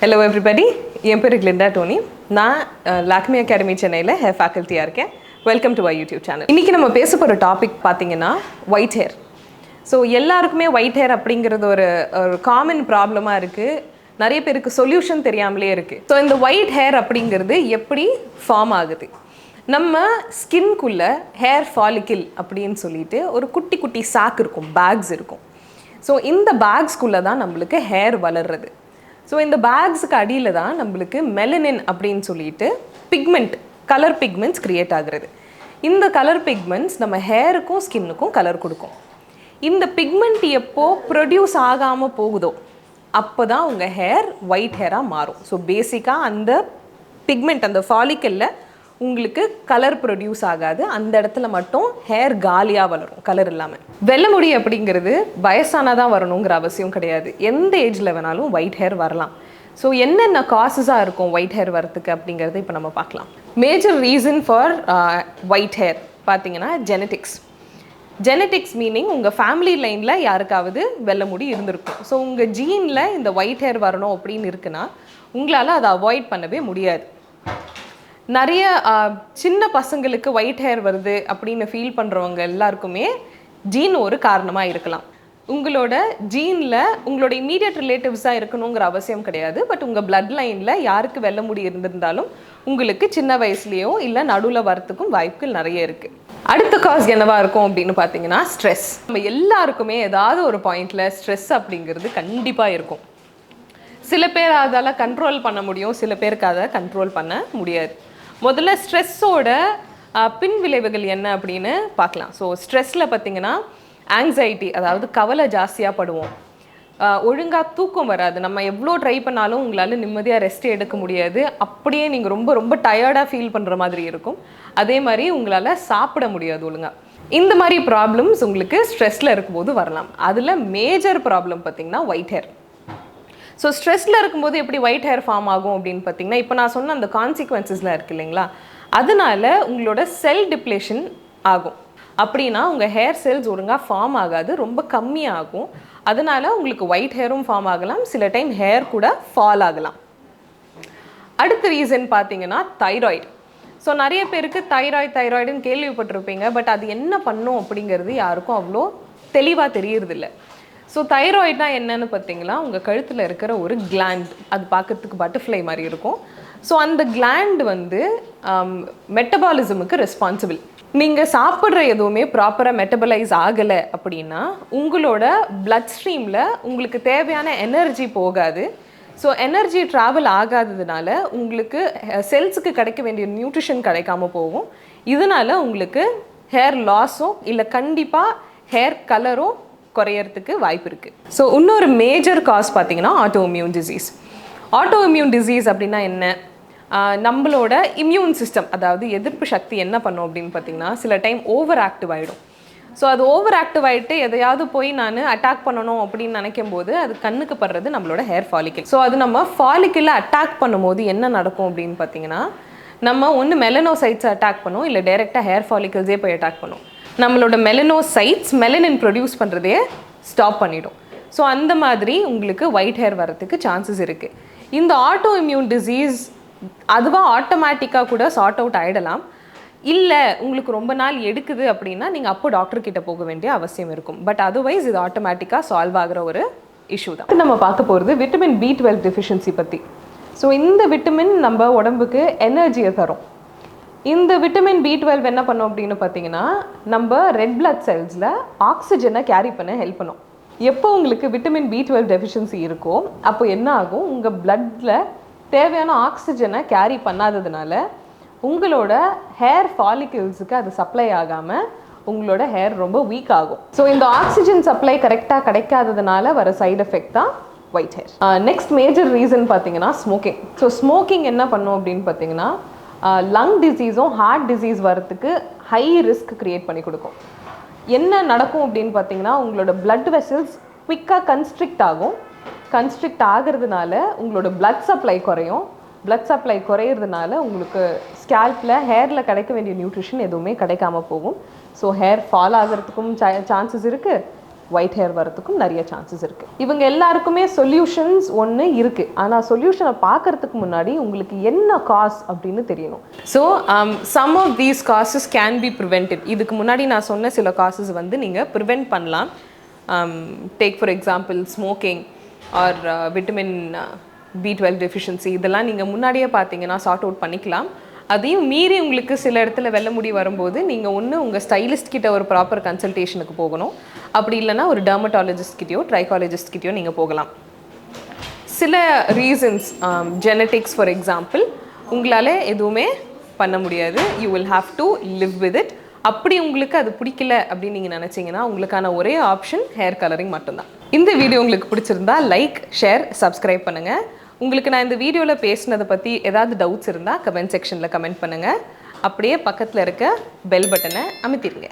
Hello everybody, என் பேரு Glinda Tony. நான் Lakmé Academy Chennaiல hair faculty-ஆ இருக்கேன். Welcome to our YouTube channel. இன்னைக்கு நம்ம பேச போற டாபிக் பாத்தீங்கன்னா white hair. So எல்லாருக்குமே white hair அப்படிங்கிறது ஒரு காமன் ப்ராப்ளமா இருக்கு. நிறைய பேருக்கு சொல்யூஷன் தெரியாமலே இருக்கு. So இந்த white hair அப்படிங்கிறது எப்படி ஃபார்ம் ஆகுது? நம்ம ஸ்கின்குள்ள ஹேர் ஃபாலிக்கிள் அப்படின்னு சொல்லிட்டு ஒரு குட்டி குட்டி சாக் இருக்கும், பேக்ஸ் இருக்கும். ஸோ இந்த பேக்ஸ்குள்ளே தான் நம்மளுக்கு ஹேர் வளர்றது. ஸோ இந்த பேக்ஸுக்கு அடியில் தான் நம்மளுக்கு மெலனின் அப்படின்னு சொல்லிட்டு பிக்மெண்ட், கலர் பிக்மெண்ட்ஸ் க்ரியேட் ஆகுறது. இந்த கலர் பிக்மெண்ட்ஸ் நம்ம ஹேருக்கும் ஸ்கின்னுக்கும் கலர் கொடுக்கும். இந்த பிக்மெண்ட் எப்போ ப்ரொடியூஸ் ஆகாமல் போகுதோ அப்போ தான் உங்கள் ஹேர் ஒயிட் ஹேராக மாறும். ஸோ பேசிக்காக அந்த பிக்மெண்ட், அந்த ஃபாலிக்கல்ல உங்களுக்கு கலர் ப்ரொடியூஸ் ஆகாது. அந்த இடத்துல மட்டும் ஹேர் காலியாக வளரும், கலர் இல்லாமல். வெள்ளை முடி அப்படிங்கிறது வயசானதான் வரணுங்கிற அவசியம் கிடையாது. எந்த ஏஜில் வேணாலும் ஒயிட் ஹேர் வரலாம். ஸோ என்னென்ன காசஸாக இருக்கும் ஒயிட் ஹேர் வரத்துக்கு அப்படிங்கிறத இப்போ நம்ம பார்க்கலாம். Major reason for white hair பார்த்தீங்கன்னா ஜெனட்டிக்ஸ் மீனிங் உங்கள் ஃபேமிலி லைனில் யாருக்காவது வெள்ளை முடி இருந்திருக்கும். ஸோ உங்கள் ஜீனில் இந்த ஒயிட் ஹேர் வரணும் அப்படின்னு இருக்குன்னா உங்களால் அதை அவாய்ட் பண்ணவே முடியாது. நிறைய சின்ன பசங்களுக்கு ஒயிட் ஹேர் வருது அப்படின்னு ஃபீல் பண்ணுறவங்க எல்லாருக்குமே ஜீன் ஒரு காரணமாக இருக்கலாம். உங்களோட ஜீனில் உங்களோட இமீடியட் ரிலேட்டிவ்ஸாக இருக்கணுங்கிற அவசியம் கிடையாது. பட் உங்கள் பிளட் லைனில் யாருக்கு வெள்ளை முடி இருந்திருந்தாலும் உங்களுக்கு சின்ன வயசுலேயோ இல்லை நடுவில் வரத்துக்கும் வாய்ப்புகள் நிறைய இருக்குது. அடுத்த காஸ் என்னவா இருக்கும் அப்படின்னு பார்த்தீங்கன்னா ஸ்ட்ரெஸ். நம்ம எல்லாருக்குமே ஏதாவது ஒரு பாயிண்டில் ஸ்ட்ரெஸ் அப்படிங்கிறது கண்டிப்பாக இருக்கும். சில பேர் அதால் கண்ட்ரோல் பண்ண முடியும், சில பேருக்கு அதை கண்ட்ரோல் பண்ண முடியாது. முதல்ல ஸ்ட்ரெஸ்ஸோட பின் விளைவுகள் என்ன அப்படின்னு பார்க்கலாம். ஸோ ஸ்ட்ரெஸ்ஸில் பார்த்தீங்கன்னா ஆங்ஸைட்டி, அதாவது கவலை ஜாஸ்தியாக படுவோம். ஒழுங்காக தூக்கம் வராது. நம்ம எவ்வளோ ட்ரை பண்ணாலும் உங்களால் நிம்மதியாக ரெஸ்ட் எடுக்க முடியாது. அப்படியே நீங்கள் ரொம்ப ரொம்ப டயர்டாக ஃபீல் பண்ணுற மாதிரி இருக்கும். அதே மாதிரி உங்களால் சாப்பிட முடியாது ஒழுங்காக. இந்த மாதிரி ப்ராப்ளம்ஸ் உங்களுக்கு ஸ்ட்ரெஸ்ஸில் இருக்கும்போது வரலாம். அதில் மேஜர் ப்ராப்ளம் பார்த்திங்கன்னா ஒயிட் ஹேர். ஸோ ஸ்ட்ரெஸ்ஸில் இருக்கும்போது எப்படி ஒயிட் ஹேர் ஃபார்ம் ஆகும் அப்படின்னு பார்த்தீங்கன்னா, இப்போ நான் சொன்ன அந்த கான்சிக்வன்சஸ்லாம் இருக்குது இல்லைங்களா, அதனால உங்களோட செல் டிப்ளேஷன் ஆகும். அப்படின்னா உங்கள் ஹேர் செல்ஸ் ஒழுங்காக ஃபார்ம் ஆகாது, ரொம்ப கம்மியாகும். அதனால உங்களுக்கு ஒயிட் ஹேரும் ஃபார்ம் ஆகலாம், சில டைம் ஹேர் கூட ஃபால் ஆகலாம். அடுத்த ரீசன் பார்த்தீங்கன்னா தைராய்டு. ஸோ நிறைய பேருக்கு தைராய்டுன்னு கேள்விப்பட்டிருப்பீங்க. பட் அது என்ன பண்ணும் அப்படிங்கிறது யாருக்கும் அவ்வளோ தெளிவாக தெரியறதில்ல. ஸோ தைராய்ட்னா என்னன்னு பார்த்தீங்கன்னா உங்கள் கழுத்தில் இருக்கிற ஒரு கிளாண்ட். அது பார்க்கறதுக்கு பட்டர்ஃப்ளை மாதிரி இருக்கும். ஸோ அந்த கிளாண்ட் வந்து மெட்டபாலிசமுக்கு ரெஸ்பான்சிபிள். நீங்கள் சாப்பிட்ற எதுவுமே ப்ராப்பராக மெட்டபலைஸ் ஆகலை அப்படின்னா உங்களோட பிளட் ஸ்ட்ரீமில் உங்களுக்கு தேவையான எனர்ஜி போகாது. ஸோ எனர்ஜி ட்ராவல் ஆகாததுனால உங்களுக்கு செல்ஸுக்கு கிடைக்க வேண்டிய நியூட்ரிஷன் கிடைக்காம போகும். இதனால் உங்களுக்கு ஹேர் லாஸும் இல்லை கண்டிப்பாக ஹேர் கலரும் குறையறதுக்கு வாய்ப்பு இருக்குது. ஸோ இன்னொரு மேஜர் காஸ் பார்த்தீங்கன்னா ஆட்டோஇம்யூன் டிசீஸ். ஆட்டோஇம்யூன் டிசீஸ் அப்படின்னா என்ன? நம்மளோட இம்யூன் சிஸ்டம், அதாவது எதிர்ப்பு சக்தி என்ன பண்ணும் அப்படின்னு பார்த்தீங்கன்னா சில டைம் ஓவர் ஆக்டிவ் ஆகிடும். ஸோ அது ஓவர் ஆக்டிவ் ஆகிட்டு எதையாவது போய் நான் அட்டாக் பண்ணணும் அப்படின்னு நினைக்கும் போது அது கண்ணுக்கு படுறது நம்மளோட ஹேர் ஃபாலிக்கிள். ஸோ அது நம்ம ஃபாலிக்கிளில் அட்டாக் பண்ணும்போது என்ன நடக்கும் அப்படின்னு பார்த்தீங்கன்னா நம்ம ஒன்று மெலனோசைட்ஸை அட்டாக் பண்ணும், இல்லை டைரெக்டாக ஹேர் ஃபாலிக்கிள்ஸே போய் அட்டாக் பண்ணும். நம்மளோட மெலனோசைட்ஸ் மெலனின் ப்ரொடியூஸ் பண்ணுறதே ஸ்டாப் பண்ணிடும். ஸோ அந்த மாதிரி உங்களுக்கு ஒயிட் ஹேர் வரத்துக்கு சான்சஸ் இருக்குது. இந்த ஆட்டோ இம்யூன் டிசீஸ் அதுவாக ஆட்டோமேட்டிக்காக கூட சார்ட் அவுட் ஆகிடலாம். இல்லை உங்களுக்கு ரொம்ப நாள் எடுக்குது அப்படின்னா நீங்கள் அப்போ டாக்டர்கிட்ட போக வேண்டிய அவசியம் இருக்கும். பட் அதர்வைஸ் இது ஆட்டோமேட்டிக்காக சால்வ் ஆகிற ஒரு இஷ்யூ தான். நம்ம பார்க்க போகிறது விட்டமின் B12 டெஃபிஷியன்சி பற்றி. ஸோ இந்த விட்டமின் நம்ம உடம்புக்கு எனர்ஜியை தரும். இந்த விட்டமின் B12 என்ன பண்ணும் அப்படின்னு பார்த்தீங்கன்னா நம்ம ரெட் பிளட் செல்ஸில் ஆக்சிஜனை கேரி பண்ண ஹெல்ப் பண்ணும். எப்போ உங்களுக்கு விட்டமின் B12 டெஃபிஷியன்சி இருக்கோ அப்போ என்ன ஆகும், உங்கள் பிளட்டில் தேவையான ஆக்சிஜனை கேரி பண்ணாததுனால உங்களோட ஹேர் ஃபாலிக்கிள்ஸுக்கு அது சப்ளை ஆகாமல் உங்களோட ஹேர் ரொம்ப வீக் ஆகும். ஸோ இந்த ஆக்சிஜன் சப்ளை கரெக்டாக கிடைக்காததுனால வர சைடு எஃபெக்ட் தான் white hair. Next major reason பார்த்தீங்கன்னா ஸ்மோக்கிங். ஸோ ஸ்மோக்கிங் என்ன பண்ணும் அப்படின்னு பார்த்தீங்கன்னா லங் டிசீஸும் ஹார்ட் டிசீஸ் வரத்துக்கு ஹை ரிஸ்க் க்ரியேட் பண்ணி கொடுக்கும். என்ன நடக்கும் அப்படின்னு பார்த்தீங்கன்னா உங்களோட பிளட் வெசல்ஸ் குவிக்காக கன்ஸ்ட்ரிக்ட் ஆகும். கன்ஸ்ட்ரிக்ட் ஆகிறதுனால உங்களோட பிளட் சப்ளை குறையும். பிளட் சப்ளை குறையிறதுனால உங்களுக்கு ஸ்கேல்பில் ஹேரில் கிடைக்க வேண்டிய நியூட்ரிஷன் எதுவுமே கிடைக்காம போகும். ஸோ ஹேர் ஃபால் ஆகிறதுக்கும் சான்சஸ் இருக்குது. ஒயிட் ஹேர் வரதுக்கும் நிறைய சான்சஸ் இருக்குது. இவங்க எல்லாருக்குமே சொல்யூஷன்ஸ் ஒன்று இருக்குது. ஆனால் சொல்யூஷனை பார்க்கறதுக்கு முன்னாடி உங்களுக்கு என்ன காஸ் அப்படின்னு தெரியணும். So some of these causes can be prevented. இதுக்கு முன்னாடி நான் சொன்ன சில காசஸ் வந்து நீங்கள் ப்ரிவென்ட் பண்ணலாம். Take for example smoking R vitamin B12 deficiency, இதெல்லாம் நீங்கள் முன்னாடியே பார்த்தீங்கன்னா சார்ட் அவுட் பண்ணிக்கலாம். அதையும் மீறி உங்களுக்கு சில இடத்துல வெள்ளை முடி வரும்போது நீங்கள் ஒன்று உங்கள் ஸ்டைலிஸ்ட் கிட்ட ஒரு ப்ராப்பர் கன்சல்டேஷனுக்கு போகணும். அப்படி இல்லைனா ஒரு டெர்மட்டாலஜிஸ்ட் கிட்டயோ ட்ரைகாலஜிஸ்ட் கிட்டயோ நீங்கள் போகலாம். சில ரீசன்ஸ், ஜெனட்டிக்ஸ் ஃபார் எக்ஸாம்பிள், உங்களால் எதுவுமே பண்ண முடியாது. You will have to live with it. அப்படி உங்களுக்கு அது பிடிக்கல அப்படின்னு நீங்கள் நினச்சிங்கன்னா உங்களுக்கான ஒரே ஆப்ஷன் ஹேர் கலரிங் மட்டும்தான். இந்த வீடியோ உங்களுக்கு பிடிச்சிருந்தா லைக், ஷேர், சப்ஸ்கிரைப் பண்ணுங்கள். உங்களுக்கு நான் இந்த வீடியோவில் பேசினதை பற்றி ஏதாவது டவுட்ஸ் இருந்தால் கமெண்ட் செக்ஷனில் கமெண்ட் பண்ணுங்கள். அப்படியே பக்கத்தில் இருக்க பெல் பட்டனை அமுத்திடுங்க.